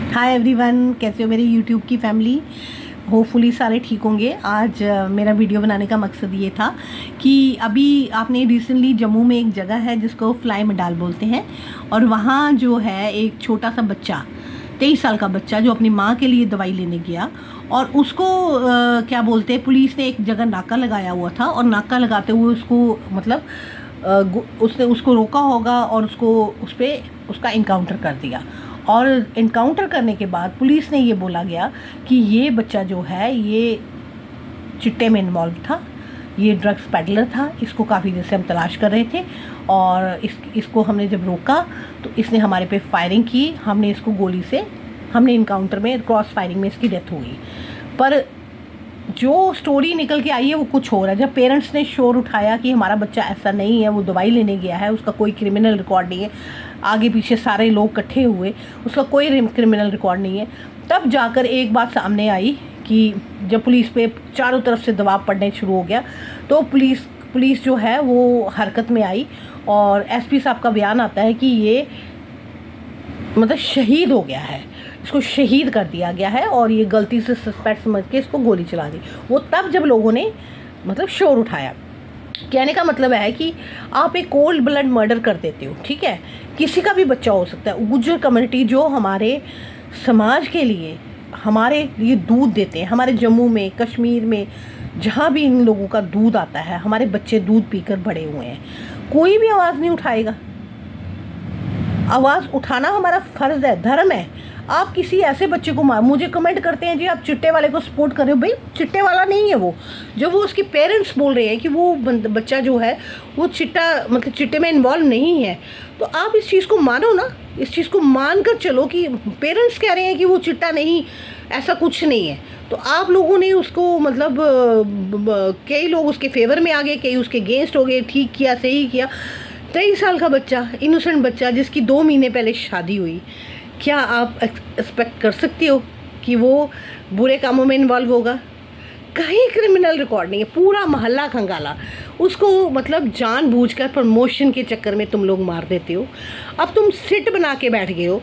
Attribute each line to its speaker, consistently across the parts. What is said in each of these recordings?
Speaker 1: Hi everyone, कैसे हो मेरी यूट्यूब की फैमिली। होपफुली सारे ठीक होंगे। आज मेरा वीडियो बनाने का मकसद ये था कि अभी आपने रिसेंटली जम्मू में एक जगह है जिसको फ्लाई मडाल बोलते हैं, और वहाँ जो है एक छोटा सा बच्चा 23 साल का बच्चा जो अपनी माँ के लिए दवाई लेने गया, और उसको क्या बोलते हैं, पुलिस ने एक जगह नाका लगाया हुआ था, और नाका लगाते हुए उसको उसने उसको रोका होगा और उस पर उसका इनकाउंटर कर दिया। और इनकाउंटर करने के बाद पुलिस ने ये बोला गया कि ये बच्चा जो है ये चिट्टे में इन्वॉल्व था, ये ड्रग्स पेडलर था, इसको काफ़ी देर से हम तलाश कर रहे थे, और इसको हमने जब रोका तो इसने हमारे पे फायरिंग की। हमने इसको गोली से, हमने इनकाउंटर में क्रॉस फायरिंग में इसकी डेथ हुई। पर जो स्टोरी निकल के आई है वो कुछ और है। जब पेरेंट्स ने शोर उठाया कि हमारा बच्चा ऐसा नहीं है, वो दवाई लेने गया है, उसका कोई क्रिमिनल रिकॉर्ड नहीं है, आगे पीछे सारे लोग इकट्ठे हुए, उसका कोई क्रिमिनल रिकॉर्ड नहीं है, तब जाकर एक बात सामने आई कि जब पुलिस पे चारों तरफ से दबाव पड़ने शुरू हो गया तो पुलिस जो है वो हरकत में आई, और एसपी साहब का बयान आता है कि ये मतलब शहीद हो गया है, इसको शहीद कर दिया गया है, और ये गलती से सस्पेक्ट समझ के इसको गोली चला दी। वो तब जब लोगों ने मतलब शोर उठाया। कहने का मतलब है कि आप एक कोल्ड ब्लड मर्डर कर देते हो, ठीक है, किसी का भी बच्चा हो सकता है। गुज्जर कम्युनिटी जो हमारे समाज के लिए, हमारे लिए दूध देते हैं, हमारे जम्मू में, कश्मीर में, जहाँ भी इन लोगों का दूध आता है, हमारे बच्चे दूध पीकर बड़े हुए हैं, कोई भी आवाज़ नहीं उठाएगा। आवाज़ उठाना हमारा फ़र्ज़ है, धर्म है। आप किसी ऐसे बच्चे को मुझे कमेंट करते हैं जी आप चिट्टे वाले को सपोर्ट कर रहे हो। भाई चिट्टे वाला नहीं है वो, जो वो उसके पेरेंट्स बोल रहे हैं कि वो बच्चा जो है वो चिट्टे में इन्वॉल्व नहीं है, तो आप इस चीज़ को मानो ना, इस चीज़ को मान कर चलो कि पेरेंट्स कह रहे हैं कि वो चिट्टा नहीं, ऐसा कुछ नहीं है। तो आप लोगों ने उसको कई लोग उसके फेवर में आ गए, कई उसके अगेंस्ट हो गए, ठीक किया, सही किया। 23 साल का बच्चा, इनोसेंट बच्चा जिसकी 2 महीने पहले शादी हुई, क्या आप एक्सपेक्ट कर सकते हो कि वो बुरे कामों में इन्वॉल्व होगा? कहीं क्रिमिनल रिकॉर्ड नहीं है, पूरा मोहल्ला खंगाला उसको, जानबूझकर प्रमोशन के चक्कर में तुम लोग मार देते हो। अब तुम सिट बना के बैठ गए हो।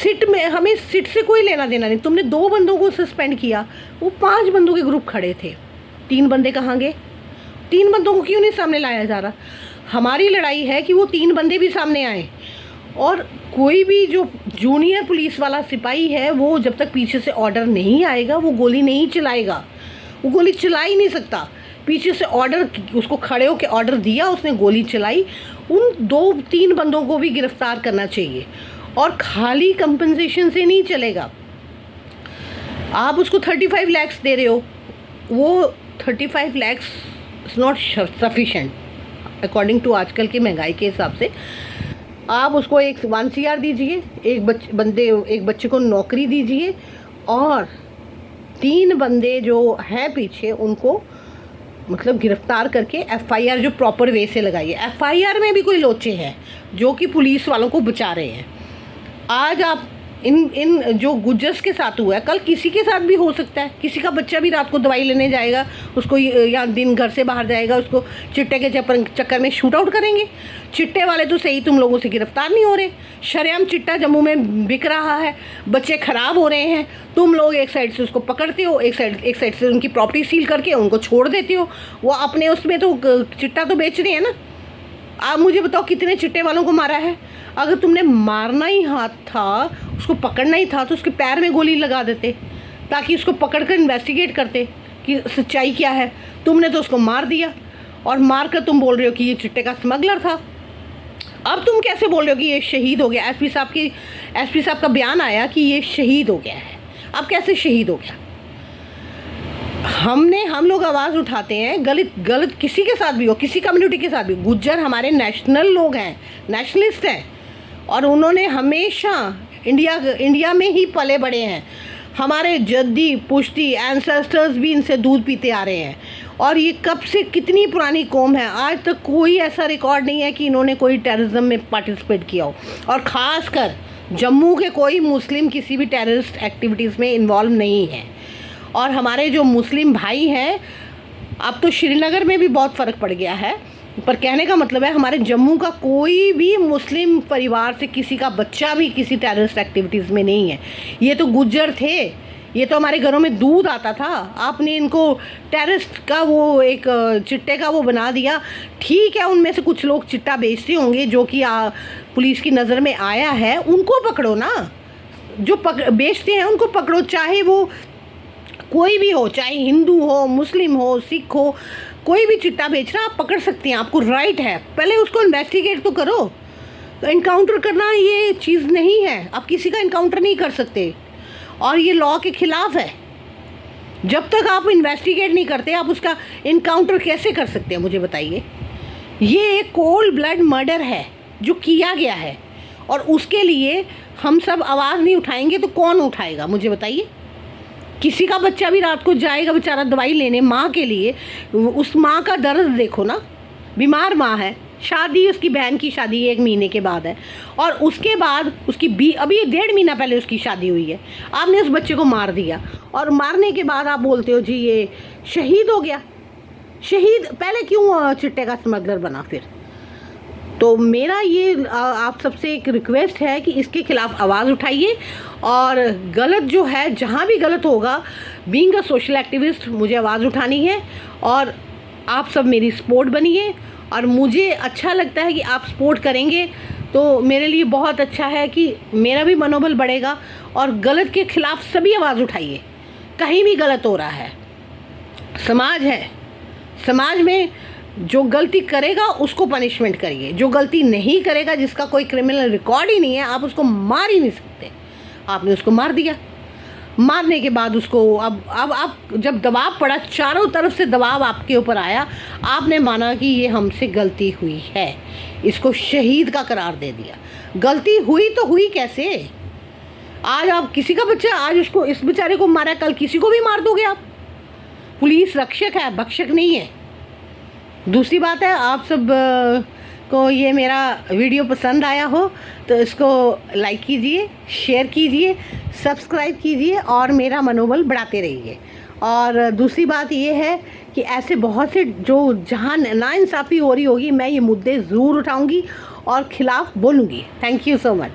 Speaker 1: सिट में हमें सिट से कोई लेना देना नहीं। तुमने 2 बंदों को सस्पेंड किया, वो 5 बंदों के ग्रुप खड़े थे, 3 बंदे कहाँ गए? 3 बंदों को क्यों नहीं सामने लाया जा रहा? हमारी लड़ाई है कि वो 3 बंदे भी सामने आए, और कोई भी जो जूनियर पुलिस वाला सिपाही है वो जब तक पीछे से ऑर्डर नहीं आएगा वो गोली नहीं चलाएगा, वो गोली चला ही नहीं सकता। पीछे से ऑर्डर, उसको खड़े होकर ऑर्डर दिया, उसने गोली चलाई। उन 2-3 बंदों को भी गिरफ्तार करना चाहिए, और खाली कंपनसेशन से नहीं चलेगा। आप उसको 35 लाख दे रहे हो, वो 35 lakh is not sufficient according to आजकल की महंगाई के हिसाब से। आप उसको एक 1 CR दीजिए, एक बच्चे को नौकरी दीजिए, और 3 बंदे जो हैं पीछे उनको गिरफ्तार करके FIR जो प्रॉपर वे से लगाइए। FIR में भी कोई लोचे हैं जो कि पुलिस वालों को बचा रहे हैं। आज आप इन जो गुज्जर्स के साथ हुआ है, कल किसी के साथ भी हो सकता है। किसी का बच्चा भी रात को दवाई लेने जाएगा, उसको या दिन घर से बाहर जाएगा, उसको चिट्टे के चक्कर में शूट आउट करेंगे। चिट्टे वाले तो सही तुम लोगों से गिरफ्तार नहीं हो रहे। शरेआम चिट्टा जम्मू में बिक रहा है, बच्चे ख़राब हो रहे हैं, तुम लोग एक साइड से उसको पकड़ते हो, एक साइड से उनकी प्रॉपर्टी सील करके उनको छोड़ देते हो। वो अपने उसमें तो चिट्टा तो बेच रहे हैं ना। आप मुझे बताओ कितने चिट्टे वालों को मारा है? अगर तुमने मारना ही हाथ था, उसको पकड़ना ही था, तो उसके पैर में गोली लगा देते ताकि उसको पकड़कर इन्वेस्टिगेट करते कि सच्चाई क्या है। तुमने तो उसको मार दिया, और मार कर तुम बोल रहे हो कि ये चिट्टे का स्मगलर था। अब तुम कैसे बोल रहे हो कि ये शहीद हो गया? एसपी साहब का बयान आया कि ये शहीद हो गया है। अब कैसे शहीद हो गया? हम लोग आवाज़ उठाते हैं, गलत किसी के साथ भी हो, किसी कम्युनिटी के साथ भी। गुज्जर हमारे नेशनल लोग हैं, नेशनलिस्ट हैं, और उन्होंने हमेशा इंडिया में ही पले बड़े हैं। हमारे जद्दी पुश्ती एंसेस्टर्स भी इनसे दूध पीते आ रहे हैं, और ये कब से कितनी पुरानी कौम है, आज तक कोई ऐसा रिकॉर्ड नहीं है कि इन्होंने कोई टेररिज्म में पार्टिसिपेट किया हो। और ख़ासकर जम्मू के कोई मुस्लिम किसी भी टेररिस्ट एक्टिविटीज़ में इन्वॉल्व नहीं है। और हमारे जो मुस्लिम भाई हैं, अब तो श्रीनगर में भी बहुत फ़र्क पड़ गया है। पर कहने का मतलब है हमारे जम्मू का कोई भी मुस्लिम परिवार से किसी का बच्चा भी किसी टेररिस्ट एक्टिविटीज़ में नहीं है। ये तो गुज्जर थे, ये तो हमारे घरों में दूध आता था, आपने इनको टेररिस्ट का वो एक चिट्टे का वो बना दिया। ठीक है, उनमें से कुछ लोग चिट्टा बेचते होंगे जो कि पुलिस की नज़र में आया है, उनको पकड़ो ना। जो बेचते हैं उनको पकड़ो, चाहे वो कोई भी हो, चाहे हिंदू हो, मुस्लिम हो, सिख हो, कोई भी चिट्टा बेच रहा आप पकड़ सकते हैं, आपको राइट है। पहले उसको इन्वेस्टिगेट तो करो। इनकाउंटर करना ये चीज़ नहीं है, आप किसी का इनकाउंटर नहीं कर सकते और ये लॉ के ख़िलाफ़ है। जब तक आप इन्वेस्टिगेट नहीं करते आप उसका इनकाउंटर कैसे कर सकते हैं, मुझे बताइए। ये एक कोल्ड ब्लड मर्डर है जो किया गया है और उसके लिए हम सब आवाज़ नहीं उठाएंगे तो कौन उठाएगा, मुझे बताइए। किसी का बच्चा भी रात को जाएगा बेचारा दवाई लेने माँ के लिए, उस माँ का दर्द देखो ना, बीमार माँ है, शादी उसकी बहन की शादी 1 महीने के बाद है और उसके बाद उसकी अभी 1.5 महीना पहले उसकी शादी हुई है, आपने उस बच्चे को मार दिया और मारने के बाद आप बोलते हो जी ये शहीद हो गया। शहीद पहले क्यों चिट्टे का स्मगलर बना फिर? तो मेरा ये आप सबसे एक रिक्वेस्ट है कि इसके ख़िलाफ़ आवाज़ उठाइए और गलत जो है, जहाँ भी गलत होगा, बीइंग अ सोशल एक्टिविस्ट मुझे आवाज़ उठानी है और आप सब मेरी सपोर्ट बनिए। और मुझे अच्छा लगता है कि आप सपोर्ट करेंगे तो मेरे लिए बहुत अच्छा है कि मेरा भी मनोबल बढ़ेगा। और गलत के ख़िलाफ़ सभी आवाज़ उठाइए, कहीं भी गलत हो रहा है, समाज है, समाज में जो गलती करेगा उसको पनिशमेंट करिए, जो गलती नहीं करेगा, जिसका कोई क्रिमिनल रिकॉर्ड ही नहीं है, आप उसको मार ही नहीं सकते। आपने उसको मार दिया, मारने के बाद उसको अब आप जब दबाव पड़ा, चारों तरफ से दबाव आपके ऊपर आया, आपने माना कि ये हमसे गलती हुई है, इसको शहीद का करार दे दिया। गलती हुई तो हुई कैसे? आज आप किसी का बच्चा, आज उसको, इस बेचारे को मारा, कल किसी को भी मार दोगे आप। पुलिस रक्षक है, भक्षक नहीं है। दूसरी बात है, आप सब को ये मेरा वीडियो पसंद आया हो तो इसको लाइक कीजिए, शेयर कीजिए, सब्सक्राइब कीजिए और मेरा मनोबल बढ़ाते रहिए। और दूसरी बात ये है कि ऐसे बहुत से जो जहाँ नाइंसाफ़ी हो रही होगी, मैं ये मुद्दे ज़रूर उठाऊंगी और ख़िलाफ़ बोलूँगी। Thank you so much.